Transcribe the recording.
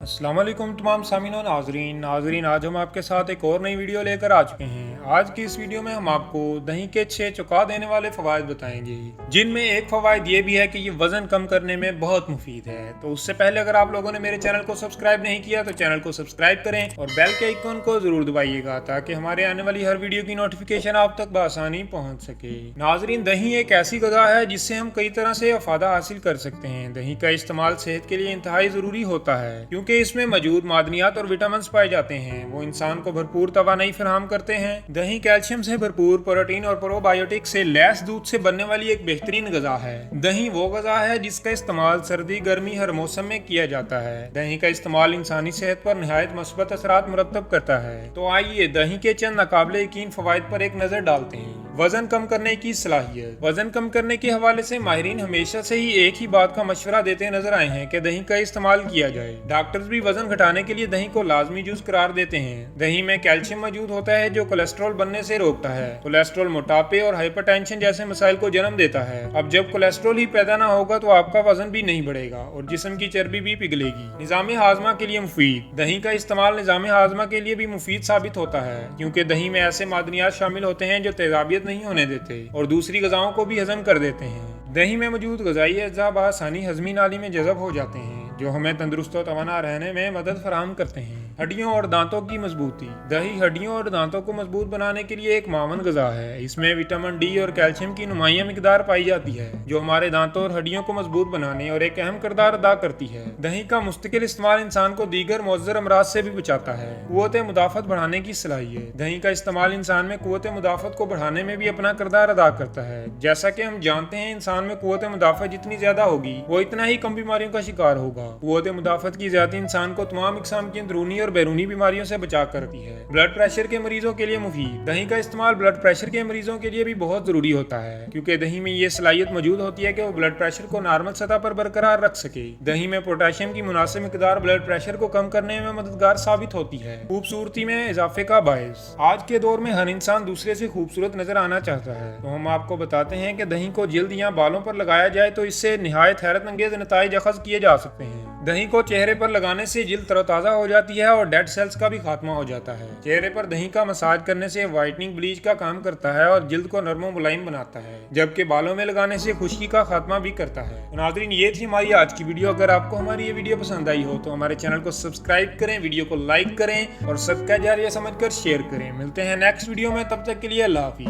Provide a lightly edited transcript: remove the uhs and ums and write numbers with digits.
अस्सलाम वालेकुम तमाम सामीन और नाजरीन आज हम आपके साथ एक और नई वीडियो लेकर आ चुके हैं। आज की इस वीडियो में हम आपको दही के 6 चौंका देने वाले फवायद बताएंगे, जिनमें एक फवायद ये भी है कि ये वजन कम करने में बहुत मुफीद है। तो उससे पहले अगर आप लोगों ने मेरे चैनल को सब्सक्राइब नहीं किया तो चैनल को सब्सक्राइब करें और बेल के आइकन को जरूर दबाइएगा ताकि हमारे आने वाली हर वीडियो की नोटिफिकेशन आप तक बआसानी पहुंच सके। नाजरीन, दही एक ऐसी गज़ा है जिससे हम कई तरह से अफादा हासिल कर सकते हैं। दही का इस्तेमाल सेहत के लिए इंतहाई जरूरी होता है क्योंकि इसमें मौजूद मादनियात और विटामिन पाए जाते हैं, वो इंसान को भरपूर तवानाई फराहम करते हैं। दही कैल्शियम से भरपूर, प्रोटीन और प्रोबायोटिक से लैस दूध से बनने वाली एक बेहतरीन गज़ा है। दही वो गज़ा है जिसका इस्तेमाल सर्दी गर्मी हर मौसम में किया जाता है। दही का इस्तेमाल इंसानी सेहत पर निहायत मुस्बत असरात मुरतब करता है। तो आइए दही के चंद नाकाबिले यकीन फवायद पर एक नजर डालते हैं। वजन कम करने की सलाहियत। वजन कम करने के हवाले से माहिरीन हमेशा से ही एक ही बात का मशवरा देते नजर आए हैं कि दही का इस्तेमाल किया जाए। डॉक्टर्स भी वजन घटाने के लिए दही को लाजमी जूस करार देते हैं। दही में कैल्शियम मौजूद होता है जो कोलेस्ट्रॉल बनने से रोकता है। कोलेस्ट्रॉल मोटापे और हाइपरटेंशन जैसे मसाइल को जन्म देता है। अब जब कोलेस्ट्रॉल ही पैदा ना होगा तो आपका वजन भी नहीं बढ़ेगा और जिस्म की चर्बी भी पिघलेगी। निजाम हाजमा के लिए मुफीद। दही का इस्तेमाल निजाम हाजमा के लिए भी मुफीद साबित होता है क्योंकि दही में ऐसे मादनियात शामिल होते हैं जो तेजाबियत नहीं होने देते और दूसरी गज़ाओं को भी हजम कर देते हैं। दही में मौजूद गज़ाई अज्जा बआसानी हजमी नाली में जज़ब हो जाते हैं जो हमें तंदुरुस्त और तवाना रहने में मदद फराहम करते हैं। हड्डियों और दांतों की मजबूती। दही हड्डियों और दांतों को मजबूत बनाने के लिए एक मावन गज़ा है। इसमें विटामिन डी और कैल्शियम की नुमाइया मिकदार पाई जाती है जो हमारे दांतों और हड्डियों को मजबूत बनाने और एक अहम किरदार अदा करती है। दही का मुस्तकिल इस्तेमाल इंसान को दीगर मुअज्जर अमराज से भी बचाता है। कुव्वत मुदाफत बढ़ाने की सलाहियत। दही का इस्तेमाल इंसान में कुव्वत मुदाफत को बढ़ाने में भी अपना किरदार अदा करता है। जैसा कि हम जानते हैं, इंसान में कुव्वत मुदाफत जितनी ज्यादा होगी वो इतना ही कम बीमारियों का शिकार होगा। कुव्वत मुदाफत की ज्यादा इंसान को तमाम इकसाम की अंदरूनी और बैरूनी बीमारियों से बचा करती है। ब्लड प्रेशर के मरीजों के लिए मुफीद। दही का इस्तेमाल ब्लड प्रेशर के मरीजों के लिए भी बहुत जरूरी होता है क्योंकि दही में ये सलाहियत मौजूद होती है कि वो ब्लड प्रेशर को नॉर्मल सतह पर बरकरार रख सके। दही में पोटेशियम की मुनासिब मिकदार ब्लड प्रेशर को कम करने में मददगार साबित होती है। खूबसूरती में इजाफे का बायस। आज के दौर में हर इंसान दूसरे से खूबसूरत नजर आना चाहता है, तो हम आपको बताते हैं कि दही को जिल्द या बालों पर लगाया जाए तो इससे निहायत हैरत अंगेज नताइज अखज़ किए जा सकते हैं। दही को चेहरे पर लगाने से जिल्द तरोताजा हो जाती है और डेड सेल्स का भी खात्मा हो जाता है। चेहरे पर दही का मसाज करने से व्हाइटनिंग ब्लीच का काम करता है और जिल्द को नरम मुलायम बनाता है, जबकि बालों में लगाने से खुश्की का खात्मा भी करता है। नाज़रीन, ये थी हमारी आज की वीडियो। अगर आपको हमारी ये वीडियो पसंद आई हो तो हमारे चैनल को सब्सक्राइब करें, वीडियो को लाइक करें और सदका जारिया समझकर शेयर करें। मिलते हैं नेक्स्ट वीडियो में, तब तक के लिए अल्लाह हाफिज़।